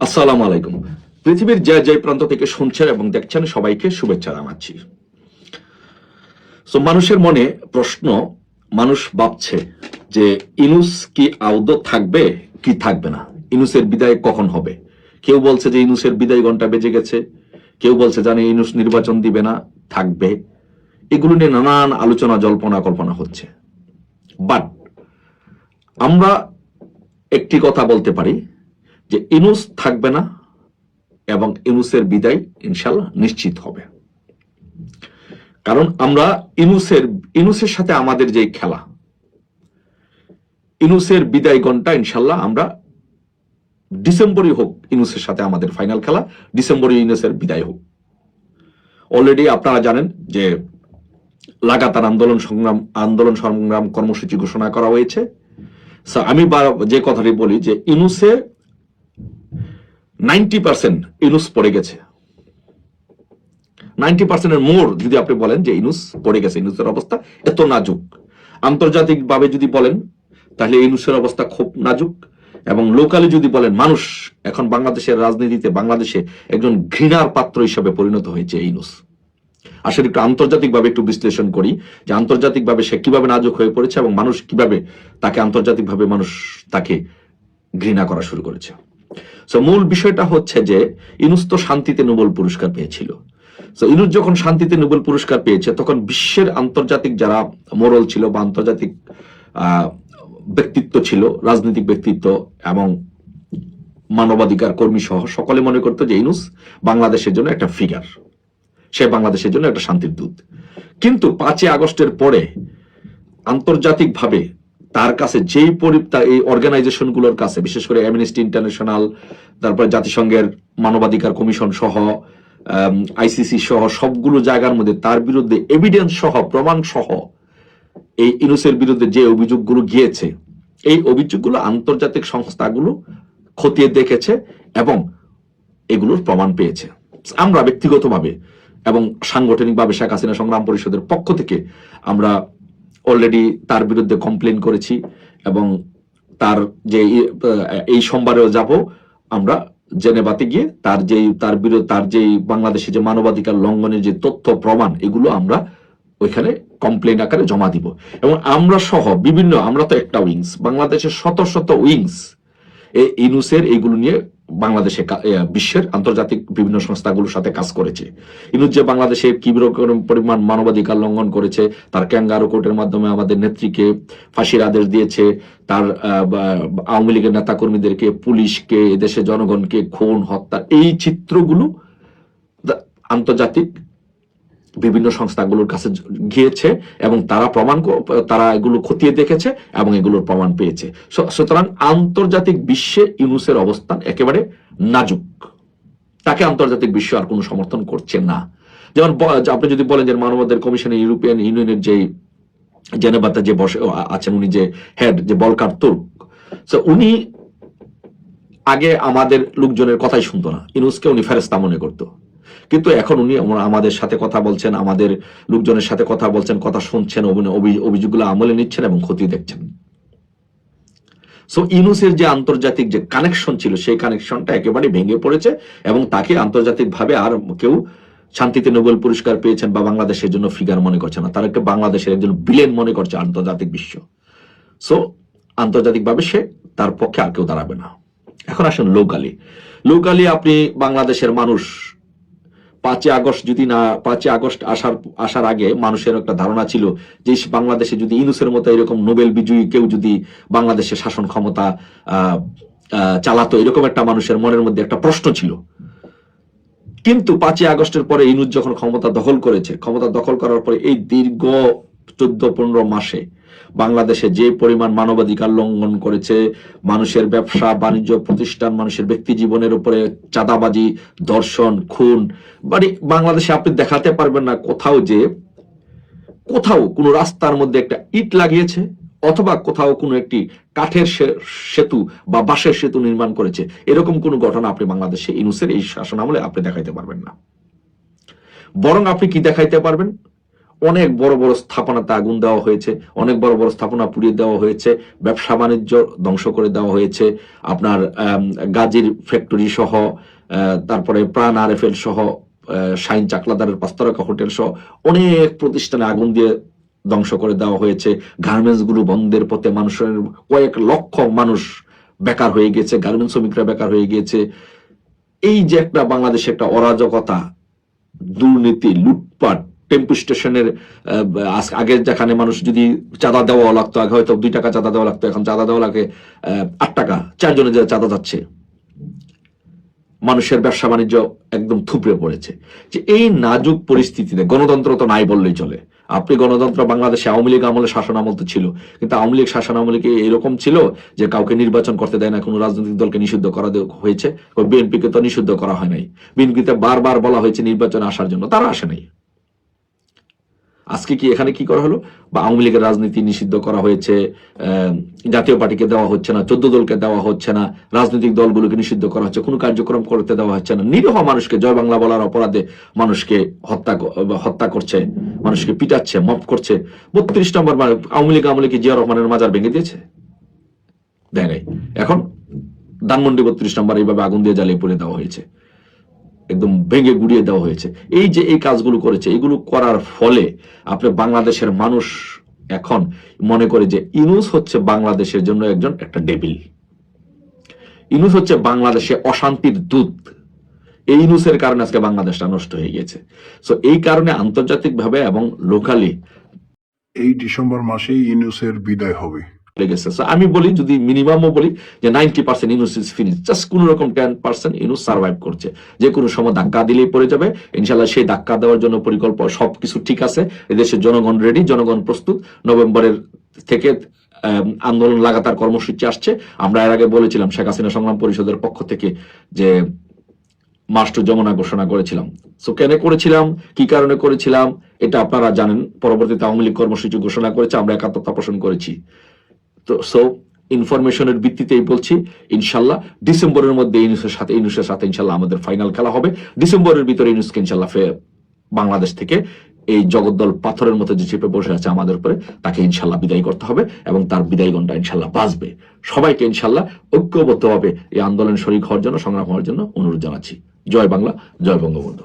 আসসালামু আলাইকুম। পৃথিবীর যে যে প্রান্ত থেকে শুনছেন এবং দেখছেন সবাইকে শুভেচ্ছা জানাচ্ছি। মানুষের মনে প্রশ্ন, মানুষ ভাবছে যে ইনুস কি আদৌ থাকবে কি থাকবে না, ইনুসের বিদায় কখন হবে। কেউ বলছে যে ইনুসের বিদায় ঘন্টা বেজে গেছে, কেউ বলছে জানে ইনুস নির্বাচন দিবে না, থাকবে। এগুলো নিয়ে নানান আলোচনা জল্পনা কল্পনা হচ্ছে। বাট আমরা একটি কথা বলতে পারি যে ইনুস থাকবে না এবং ইনুসের বিদায় ইনশাল্লাহ নিশ্চিত হবে। কারণ আমরা ইনুসের সাথে আমাদের যে খেলা, ইনুসের বিদায় ঘন্টা ইনশাল্লাহ আমরা ডিসেম্বরই হোক, ইনুসের সাথে আমাদের ফাইনাল খেলা ডিসেম্বরই ইনুসের বিদায় হোক। অলরেডি আপনারা জানেন যে লাগাতার আন্দোলন সংগ্রাম কর্মসূচি ঘোষণা করা হয়েছে। আমি যে কথাটি বলি যে ইনুসের 90% ইনুস পড়ে গেছে, 90%-এর মোর যদি আপনি বলেন যে ইনুস পড়ে গেছে, ইনুসের অবস্থা এত নাজুক। আন্তর্জাতিক ভাবে যদি বলেন তাহলে ইনুসের অবস্থা খুব নাজুক, এবং লোকালি যদি বলেন মানুষ এখন বাংলাদেশের রাজনীতিতে বাংলাদেশে একজন ঘৃণার পাত্র হিসেবে পরিণত হয়েছে ইনুস। আসলে একটু আন্তর্জাতিক ভাবে একটু বিশ্লেষণ করি যে আন্তর্জাতিক ভাবে সে কিভাবে নাজুক হয়ে পড়েছে এবং মানুষ কিভাবে তাকে আন্তর্জাতিক ভাবে মানুষ তাকে ঘৃণা করা শুরু করেছে। মূল বিষয়টা হচ্ছে যে ইনুস তো শান্তিতে নোবেল পুরস্কার পেয়েছিল। ইনুস যখন শান্তিতে নোবেল পুরস্কার পেয়েছে তখন বিশ্বের আন্তর্জাতিক যারা মোরাল ছিল বা আন্তর্জাতিক ব্যক্তিত্ব ছিল, রাজনৈতিক ব্যক্তিত্ব এবং মানবাধিকার কর্মী সহ সকলে মনে করতো যে ইনুস বাংলাদেশের জন্য একটা ফিগার, সে বাংলাদেশের জন্য একটা শান্তির দূত। কিন্তু 5ই আগস্টের পরে আন্তর্জাতিক ভাবে তার কাছে যেই এই অর্গানাইজেশন গুলোর কাছে, বিশেষ করে অ্যামনেস্টি ইন্টারন্যাশনাল, তারপরে জাতিসংঘের মানবাধিকার কমিশন সহ আইসিসি সহ সবগুলো জায়গার মধ্যে তার বিরুদ্ধে এভিডেন্স সহ প্রমাণ সহ এই ইনুসের বিরুদ্ধে যে অভিযোগগুলো গিয়েছে, এই অভিযোগগুলো আন্তর্জাতিক সংস্থাগুলো খতিয়ে দেখেছে এবং এগুলোর প্রমাণ পেয়েছে। আমরা ব্যক্তিগতভাবে এবং সাংগঠনিকভাবে শেখ হাসিনা সংগ্রাম পরিষদের পক্ষ থেকে আমরা অলরেডি তার বিরুদ্ধে কমপ্লেন করেছি এবং তার যে এই সোমবারেও যাব আমরা জেনেভাতে গিয়ে তার যেই বাংলাদেশে যে মানবাধিকার লঙ্ঘনের যে তথ্য প্রমাণ এগুলো আমরা ওইখানে কমপ্লেন আকারে জমা দিব। এবং আমরা সহ বিভিন্ন, আমরা তো একটা উইংস, বাংলাদেশের শত শত উইংস এই ইনুসের এইগুলো নিয়ে বাংলাদেশে বিশ্বের আন্তর্জাতিক বিভিন্ন সংস্থাগুলোর সাথে কাজ করেছে। ইনুস যে বাংলাদেশে কি পরিমাণ মানবাধিকার লঙ্ঘন করেছে, তার ক্যাঙ্গারু কোর্টের মাধ্যমে আমাদের নেত্রীকে ফাঁসির আদেশ দিয়েছে, তার আওয়ামী লীগের নেতাকর্মীদেরকে, পুলিশকে, এদেশের জনগণকে খুন হত্যা, এই চিত্রগুলো আন্তর্জাতিক বিভিন্ন সংস্থাগুলোর কাছে গিয়েছে এবং তারা এগুলো খতিয়ে দেখেছে এবং এগুলোর প্রমাণ পেয়েছে। সুতরাং আন্তর্জাতিক বিশ্বে ইউনুসের অবস্থান একেবারে নাজুক, তাকে আন্তর্জাতিক বিশ্ব আর কোনো সমর্থন করছে না। যেমন আপনি যদি বলেন যে মানবাধিকার কমিশনে ইউরোপিয়ান ইউনিয়নের যে জেনেভাতে যে বসে আছেন, উনি যে হেড, যে বলকার তুর্ক, উনি আগে আমাদের লোকজনের কথাই শুনতো না, ইউনুসকে উনি ফেরেশতা মনে করতো। কিন্তু এখন উনি আমাদের সাথে কথা বলছেন, আমাদের লোকজনের সাথে কথা বলছেন, কথা শুনছেন, অভিযোগগুলো আমলে নিচ্ছেন এবং খতিয়ে দেখছেন। ইউনুসের যে আন্তর্জাতিক যে কানেকশন ছিল সেই কানেকশনটা একেবারে ভেঙে পড়েছে এবং তাকে আন্তর্জাতিক ভাবে আর কেউ শান্তিতে নোবেল পুরস্কার পেয়েছেন বা বাংলাদেশের জন্য ফিগার মনে করছে না, তারা বাংলাদেশের একজন বিলেন মনে করছে আন্তর্জাতিক বিশ্ব। আন্তর্জাতিক ভাবে সে তার পক্ষে আর কেউ দাঁড়াবে না। এখন আসেন লোকালি আপনি বাংলাদেশের মানুষ 5ই আগস্ট আসার আগে মানুষের একটা ধারণা ছিল যে বাংলাদেশে যদি ইউনুসের মতো এরকম নোবেল বিজয়ী কেউ যদি বাংলাদেশের শাসন ক্ষমতা চালাতো, এরকম একটা মানুষের মনের মধ্যে একটা প্রশ্ন ছিল। কিন্তু 5ই আগস্টের পরে ইউনুস যখন ক্ষমতা দখল করার পরে এই দীর্ঘ 14-15 মাসে বাংলাদেশে যে পরিমাণ মানবাধিকার লঙ্ঘন করেছে, মানুষের ব্যবসা বাণিজ্য প্রতিষ্ঠান, মানুষের ব্যক্তি জীবনের উপরে চাঁদাবাজি, ধর্ষণ, খুন, বাংলাদেশে আপনি দেখাতে পারবেন না কোথাও কোনো রাস্তার মধ্যে একটা ইট লাগিয়েছে অথবা কোথাও কোনো একটি কাঠের সেতু বা বাঁশের সেতু নির্মাণ করেছে, এরকম কোনো ঘটনা আপনি বাংলাদেশে ইউনুসের এই শাসন আমলে আপনি দেখাইতে পারবেন না। বরং আপনি কি দেখাইতে পারবেন, অনেক বড় বড় স্থাপনাতে আগুন দেওয়া হয়েছে, অনেক বড় বড় স্থাপনা পুড়িয়ে দেওয়া হয়েছে, ব্যবসা বাণিজ্য ধ্বংস করে দেওয়া হয়েছে, আপনার গাজীর ফ্যাক্টরি সহ, তারপরে প্রাণ আরএফএল সহ, শাইন চাকলাদারের পাঁচতারকা হোটেল সহ অনেক প্রতিষ্ঠানে আগুন দিয়ে ধ্বংস করে দেওয়া হয়েছে। গার্মেন্টস গুলো বন্ধের পথে, মানুষের কয়েক লক্ষ মানুষ বেকার হয়ে গেছে, গার্মেন্টস শ্রমিকরা বেকার হয়ে গিয়েছে। এই যে একটা বাংলাদেশে একটা অরাজকতা, দুর্নীতি, লুটপাট, টেম্পু স্টেশনের আগে যেখানে মানুষ যদি চাঁদা দেওয়া লাগতো, আগে হয়তো 2 টাকা চাঁদা দেওয়া লাগতো, এখন চাঁদা দেওয়া লাগে 8 টাকা, 4 জনের যে চাঁদা যাচ্ছে। মানুষের ব্যবসা বাণিজ্য একদম থুবড়ে পড়েছে। যে এই নাজুক পরিস্থিতিতে গণতন্ত্র তো নাই বললেই চলে। আপনি গণতন্ত্র বাংলাদেশে আওয়ামী লীগ আমলে, শাসন আমল তো ছিল, কিন্তু আওয়ামী লীগ শাসন আমলে কি এরকম ছিল যে কাউকে নির্বাচন করতে দেয় না, কোনো রাজনৈতিক দলকে নিষিদ্ধ করা হয়েছে? বিএনপিকে তো নিষিদ্ধ করা হয় নাই। বিএনপিতে বারবার বলা হয়েছে নির্বাচনে আসার জন্য, তারা আসে নাই। আজকে কি এখানে কি করা হলো? বা আওয়ামী লীগের রাজনীতি নিষিদ্ধ করা হয়েছে, জাতীয় পার্টিকে দেওয়া হচ্ছে না, 14 দলকে দেওয়া হচ্ছে না, রাজনৈতিক দলগুলোকে নিষিদ্ধ করা হচ্ছে, কোনো কার্যক্রম করতে দেওয়া হচ্ছে না। নিরীহ মানুষকে জয় বাংলা বলার অপরাধে মানুষকে হত্যা করছে, মানুষকে পিটাচ্ছে, মফ করছে। 32 নম্বর আওয়ামী লীগ আমলে কি জিয়া রহমানের মাজার ভেঙে দিয়েছে? দেয় নাই। এখন ধানমন্ডি 32 নম্বর এইভাবে আগুন দিয়ে জ্বালিয়ে পুড়ে দেওয়া হয়েছে, একদম ভেঙে গুড়িয়ে দেওয়া হয়েছে। এই যে এই কাজগুলো করেছে, এগুলো করার ফলে আপনি বাংলাদেশের মানুষ এখন মনে করে যে ইউনূস হচ্ছে বাংলাদেশের জন্য একটা ডেভিল, ইউনূস হচ্ছে বাংলাদেশে অশান্তির দূত। এই ইউনূসের কারণে আজকে বাংলাদেশটা নষ্ট হয়ে গেছে। সো এই কারণে আন্তর্জাতিকভাবে এবং লোকালি এই ডিসেম্বর মাসেই ইউনূসের বিদায় হবে। আমি বলি, যদি মিনিমামও বলি যে 90% ইউনূস ইজ ফিনিশ, জাস্ট কোন রকম 10% ইউনূস সার্ভাইভ করছে। যে কোনো সময় ধাক্কা দিলেই পড়ে যাবে ইনশাল্লাহ। সেই ধাক্কা দেওয়ার জন্য পরিকল্পনা সবকিছু ঠিক আছে, এদেশের জনগণ রেডি, জনগণ প্রস্তুত। নভেম্বরের থেকে আন্দোলন লাগাতার কর্মসূচি আসছে। আমরা এর আগে বলেছিলাম শেখ হাসিনা সংগ্রাম পরিষদের পক্ষ থেকে যে মার্চ টু যমুনা ঘোষণা করেছিলাম। সো কেন করেছিলাম, কি কারণে করেছিলাম, এটা আপনারা জানেন। পরবর্তীতে আওয়ামী লীগ কর্মসূচি ঘোষণা করেছে, আমরা একাত্মতা পোষণ করেছি। তো সো ইনফরমেশনের ভিত্তিতেই বলছি, ইনশাল্লাহ ডিসেম্বরের মধ্যে ইউনূসের সাথে ইনশাল্লাহ আমাদের ফাইনাল খেলা হবে। ডিসেম্বরের ভিতরে ইউনূসকে ইনশাল্লাহ বাংলাদেশ থেকে এই জগদ্দল পাথরের মতো যে চেপে বসে আছে আমাদের উপরে, তাকে ইনশাল্লাহ বিদায় করতে হবে এবং তার বিদায় ঘণ্টা ইনশাল্লাহ বাজবে। সবাইকে ইনশাল্লাহ ঐক্যবদ্ধভাবে এই আন্দোলন শরীক হওয়ার জন্য, সংগ্রাম হওয়ার জন্য অনুরোধ জানাচ্ছি। জয় বাংলা, জয় বঙ্গবন্ধু।